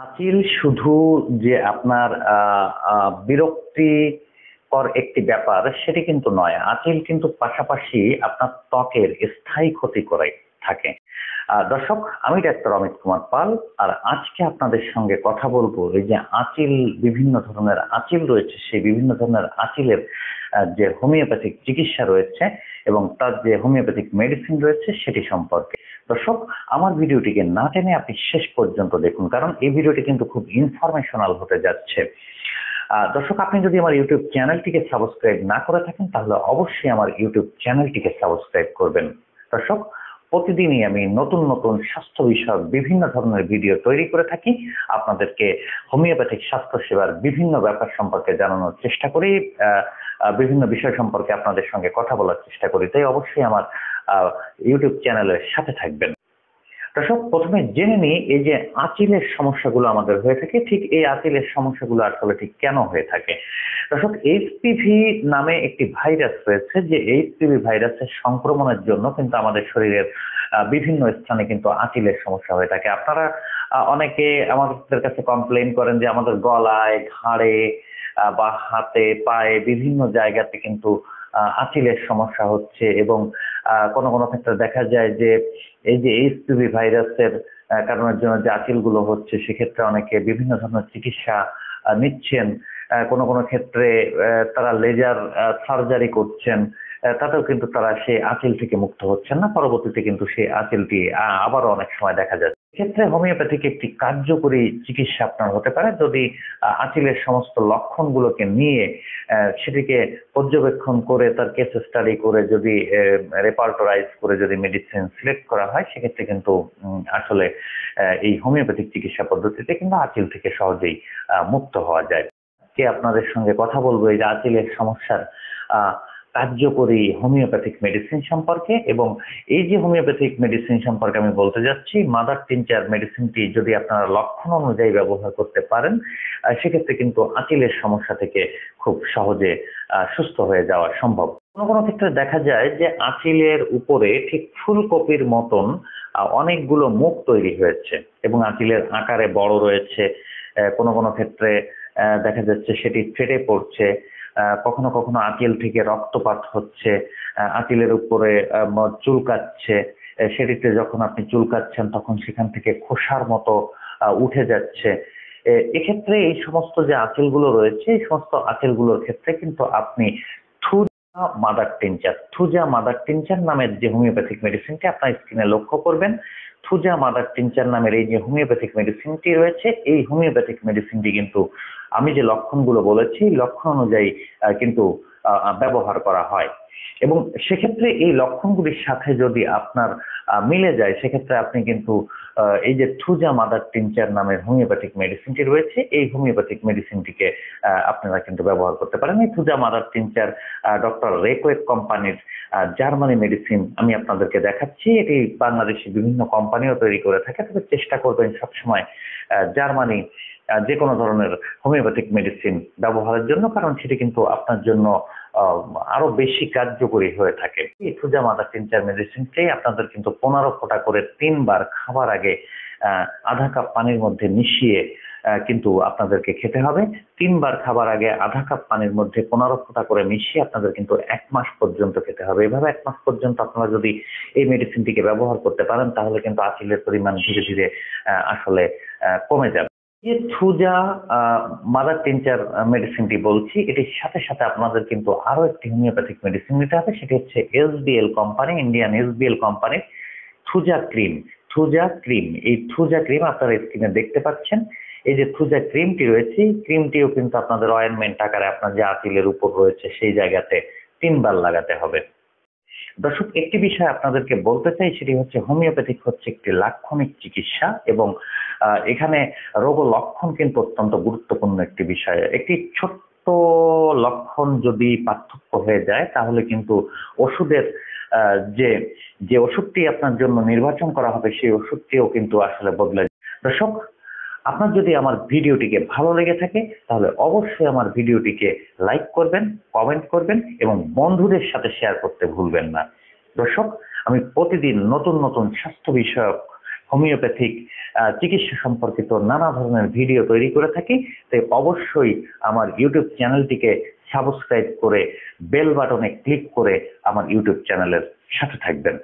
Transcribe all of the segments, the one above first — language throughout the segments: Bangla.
আঁচিল শুধু যে আপনার বিরক্তিকর একটি ব্যাপার সেটি কিন্তু নয়। আঁচিল কিন্তু পাশাপাশি আপনার ত্বকের স্থায়ী ক্ষতি করে থাকে। দর্শক, আমি ডাক্তার অমিত কুমার পাল। আর আজকে আপনাদের সঙ্গে কথা বলবো এই যে আঁচিল, বিভিন্ন ধরনের আঁচিল রয়েছে, সেই বিভিন্ন ধরনের আঁচিলের যে হোমিওপ্যাথিক চিকিৎসা রয়েছে এবং তার যে হোমিওপ্যাথিক মেডিসিন রয়েছে সেটি সম্পর্কে। দর্শক, আমার ভিডিওটিকে না টেনে আপনি শেষ পর্যন্ত দেখুন, কারণ এই ভিডিওটি কিন্তু খুব ইনফরমেশনাল হতে যাচ্ছে। দর্শক, আপনি যদি আমার ইউটিউব চ্যানেলটিকে সাবস্ক্রাইব না করে থাকেন তাহলে অবশ্যই আমার ইউটিউব চ্যানেলটিকে সাবস্ক্রাইব করবেন। দর্শক, প্রতিদিনই আমি নতুন নতুন স্বাস্থ্য বিষয়ক বিভিন্ন ধরনের ভিডিও তৈরি করে থাকি। আপনাদেরকে হোমিওপ্যাথিক স্বাস্থ্য সেবার বিভিন্ন ব্যাপার সম্পর্কে জানানোর চেষ্টা করি, বিভিন্ন বিষয় সম্পর্কে আপনাদের সঙ্গে কথা বলার চেষ্টা করি। তাই অবশ্যই আমার ইউটিউব চ্যানেলের সাথে থাকবেন। দর্শক, প্রথমে জেনে নিই এই যে আঁচিলের সমস্যাগুলো আমাদের হয়ে থাকে, ঠিক এই আঁচিলের সমস্যাগুলো আসলে ঠিক কেন হয়ে থাকে। দর্শক, এইচপিভি নামে একটি ভাইরাস রয়েছে, যে এইচপিভি ভাইরাসের সংক্রমণের জন্য কিন্তু আমাদের শরীরের বিভিন্ন স্থানে কিন্তু আঁচিলের সমস্যা হয়ে থাকে। আপনারা অনেকে আমাদের কাছে কমপ্লেইন করেন যে আমাদের গলায়, ঘাড়ে বা হাতে, পায়ে বিভিন্ন জায়গাতে কিন্তু আঁচিলের সমস্যা হচ্ছে এবং কোনো কোনো ক্ষেত্রে দেখা যায় যে এই যে এইচপিভি ভাইরাসের কারণের জন্য যে আঁচিলগুলো হচ্ছে, সেক্ষেত্রে অনেকে বিভিন্ন ধরনের চিকিৎসা নিচ্ছেন। কোনো কোনো ক্ষেত্রে তারা লেজার সার্জারি করছেন, তাতেও কিন্তু তারা সেই আঁচিল থেকে মুক্ত হচ্ছেন না। পরবর্তীতে কিন্তু সেই আঁচিলটি আবারও অনেক সময় দেখা যাচ্ছে। এক্ষেত্রে হোমিওপ্যাথিক একটি কার্যকরী চিকিৎসা আপনার হতে পারে যদি আঁচিলের সমস্ত লক্ষণগুলোকে নিয়ে সেটিকে পর্যবেক্ষণ করে, তার কেস স্টাডি করে, যদি রেপার্টরাইজ করে যদি মেডিসিন সিলেক্ট করা হয়, সেক্ষেত্রে কিন্তু আসলে এই হোমিওপ্যাথিক চিকিৎসা পদ্ধতিতে কিন্তু আঁচিল থেকে সহজেই মুক্ত হওয়া যায়। কে আপনাদের সঙ্গে কথা বলবো এই যে আঁচিলের সমস্যার কার্যকরী হোমিওপ্যাথিক মেডিসিন সম্পর্কে। এবং এই যে হোমিওপ্যাথিক মেডিসিন সম্পর্কে আমি বলতে যাচ্ছি, মাদার টিনচার মেডিসিনটি যদি আপনারা লক্ষণ অনুযায়ী ব্যবহার করতে পারেন, সেক্ষেত্রে কিন্তু আঁচিলের সমস্যা থেকে খুব সহজে সুস্থ হয়ে যাওয়া সম্ভব। কোনো কোনো ক্ষেত্রে দেখা যায় যে আঁচিলের উপরে ঠিক ফুলকপির মতন অনেকগুলো মুখ তৈরি হয়েছে এবং আঁচিলের আকারে বড় রয়েছে। কোনো কোনো ক্ষেত্রে দেখা যাচ্ছে সেটি ফেটে পড়ছে। কখনো কখনো আঁচিল থেকে রক্তপাত হচ্ছে, আঁচিলের উপরে চুলকাচ্ছে। সেটিতে যখন আপনি চুলকাচ্ছেন তখন সেখান থেকে খোসার মতো উঠে যাচ্ছে। এক্ষেত্রে এই সমস্ত যে আঁচিলগুলো রয়েছে, এই সমস্ত আঁচিলগুলোর ক্ষেত্রে কিন্তু আপনি থুজা মাদার টিনচার নামের যে হোমিওপ্যাথিক মেডিসিনটি আপনার স্ক্রিনে লক্ষ্য করবেন, থুজা মাদার টিনচার নামের এই যে হোমিওপ্যাথিক মেডিসিনটি রয়েছে, এই হোমিওপ্যাথিক মেডিসিনটি কিন্তু আমি যে লক্ষণগুলো বলেছি লক্ষণ অনুযায়ী কিন্তু ব্যবহার করা হয়। এবং সেক্ষেত্রে এই লক্ষণগুলির সাথে যদি আপনার মিলে যায়, সেক্ষেত্রে আপনি কিন্তু এই যে থুজা মাদার টিনচার নামের হোমিওপ্যাথিক মেডিসিনটি রয়েছে, এই হোমিওপ্যাথিক মেডিসিনটিকে আপনারা কিন্তু ব্যবহার করতে পারেন। এই থুজা মাদার টিনচার ডক্টর রেকোয়েক কোম্পানির জার্মানি মেডিসিন আমি আপনাদেরকে দেখাচ্ছি। এটি বাংলাদেশে বিভিন্ন কোম্পানিও তৈরি করে থাকে, তবে চেষ্টা করবেন সবসময় জার্মানি যে কোনো ধরনের হোমিওপ্যাথিক মেডিসিন ব্যবহারের জন্য, কারণ সেটি কিন্তু আপনার জন্য আরো বেশি কার্যকরী হয়ে থাকে। এই থুজা মাদার টিনচার মেডিসিনটি আপনাদের কিন্তু 15 ফোঁটা করে 3 বার খাবার আগে আধা কাপ পানির মধ্যে মিশিয়ে কিন্তু আপনাদেরকে খেতে হবে। 3 বার খাবার আগে আধা কাপ পানির মধ্যে 15 ফোঁটা করে মিশিয়ে আপনাদের কিন্তু 1 মাস পর্যন্ত খেতে হবে। এভাবে 1 মাস পর্যন্ত আপনারা যদি এই মেডিসিনটিকে ব্যবহার করতে পারেন তাহলে কিন্তু আঁচিলের পরিমাণ ধীরে ধীরে আসলে কমে যাবে। যে থুজা মাদার টিনচার মেডিসিনটি বলছি, এটির সাথে সাথে আপনাদের কিন্তু আরো একটি হোমিওপ্যাথিক মেডিসিন নিতে হবে। সেটি হচ্ছে এসবিএল কোম্পানি, ইন্ডিয়ান এসবিএল কোম্পানির থুজা ক্রিম। এই থুজা ক্রিম আপনারা স্ক্রিনে দেখতে পাচ্ছেন। এই যে থুজা ক্রিমটি রয়েছে, এই ক্রিমটিও কিন্তু আপনাদের অয়েনমেন্ট আকারে আপনার যে আঁচিলের উপর রয়েছে সেই জায়গাতে 3 বার লাগাতে হবে। দর্শক, একটি বিষয় আপনাদেরকে বলতে চাই, সেটি হচ্ছে হোমিওপ্যাথিক হচ্ছে একটি লাক্ষণিক চিকিৎসা এবং এখানে রোগ লক্ষণ কিন্তু অত্যন্ত গুরুত্বপূর্ণ একটি বিষয়। একটি ছোট্ট লক্ষণ যদি পার্থক্য হয়ে যায় তাহলে কিন্তু ওষুধের যে যে ওষুধটি আপনার জন্য নির্বাচন করা হবে সেই ওষুধটিও কিন্তু আসলে বদলে যায়। দর্শক, আপনার যদি আমার ভিডিওটিকে ভালো লেগে থাকে তাহলে অবশ্যই আমার ভিডিওটিকে লাইক করবেন, কমেন্ট করবেন এবং বন্ধুদের সাথে শেয়ার করতে ভুলবেন না। দর্শক, আমি প্রতিদিন নতুন নতুন স্বাস্থ্য বিষয়ক হোমিওপ্যাথিক চিকিৎসা সম্পর্কিত নানা ধরনের ভিডিও তৈরি করে থাকি। তাই অবশ্যই আমার ইউটিউব চ্যানেলটিকে সাবস্ক্রাইব করে বেল বাটনে ক্লিক করে আমার ইউটিউব চ্যানেলের সাথে থাকবেন।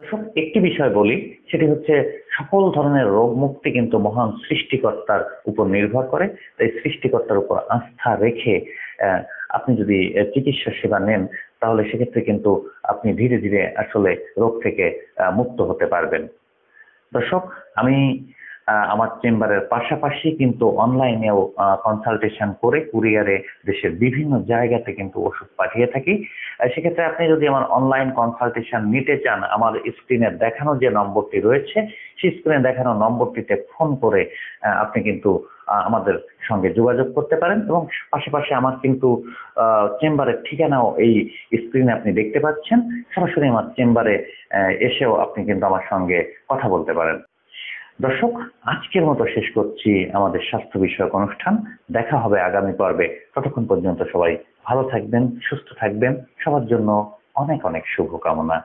দর্শক, একটি বিষয় বলি, সেটি হচ্ছে সকল ধরনের রোগ মুক্তি কিন্তু মহান সৃষ্টিকর্তার উপর নির্ভর করে। তাই সৃষ্টিকর্তার উপর আস্থা রেখে আপনি যদি চিকিৎসা সেবা নেন, তাহলে সেক্ষেত্রে কিন্তু আপনি ধীরে ধীরে আসলে রোগ থেকে মুক্ত হতে পারবেন। দর্শক, আমি আমার চেম্বারের পাশাপাশি কিন্তু অনলাইনেও কনসালটেশন করে কুরিয়ারে দেশের বিভিন্ন জায়গাতে কিন্তু ওষুধ পাঠিয়ে থাকি। সেক্ষেত্রে আপনি যদি আমার অনলাইন কনসালটেশন নিতে চান, আমার স্ক্রিনে দেখানো যে নম্বরটি রয়েছে, সেই স্ক্রিনে দেখানো নম্বরটিতে ফোন করে আপনি কিন্তু আমাদের সঙ্গে যোগাযোগ করতে পারেন। এবং পাশাপাশি আমার কিন্তু চেম্বারের ঠিকানাও এই স্ক্রিনে আপনি দেখতে পাচ্ছেন। সরাসরি আমার চেম্বারে এসেও আপনি কিন্তু আমার সঙ্গে কথা বলতে পারেন। দর্শক, আজকের মতো শেষ করছি আমাদের স্বাস্থ্য বিষয়ক অনুষ্ঠান। দেখা হবে আগামী পর্বে। ততক্ষণ পর্যন্ত সবাই ভালো থাকবেন, সুস্থ থাকবেন। সবার জন্য অনেক অনেক শুভকামনা।